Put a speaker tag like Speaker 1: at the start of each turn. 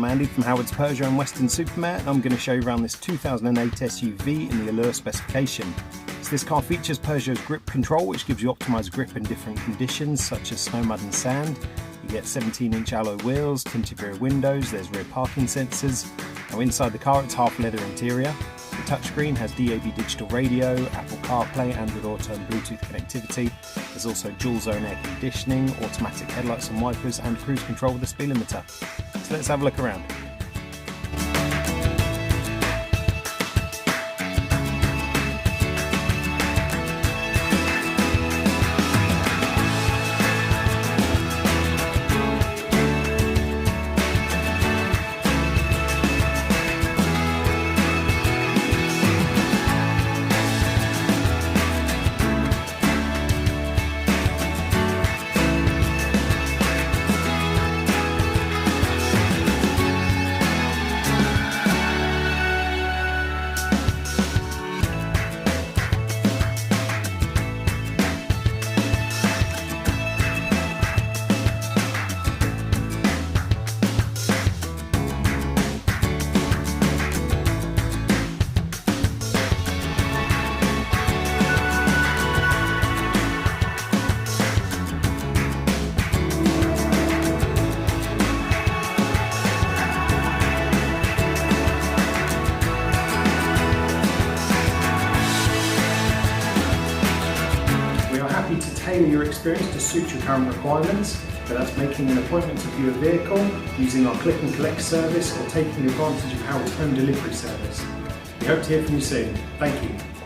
Speaker 1: Andy from Howard's Peugeot and Western Supermare, and I'm going to show you around this 2008 SUV in the Allure specification. So this car features Peugeot's grip control, which gives you optimised grip in different conditions such as snow, mud and sand. You get 17-inch alloy wheels, tinted rear windows, there's rear parking sensors. Now inside the car it's half leather interior. The touchscreen has DAB digital radio, Apple CarPlay, Android Auto and Bluetooth connectivity. There's also dual zone air conditioning, automatic headlights and wipers and cruise control with a speed limiter. So let's have a look around. Happy to tailor your experience to suit your current requirements, whether that's making an appointment to view a vehicle, using our click and collect service or taking advantage of Howard's home delivery service. We hope to hear from you soon. Thank you.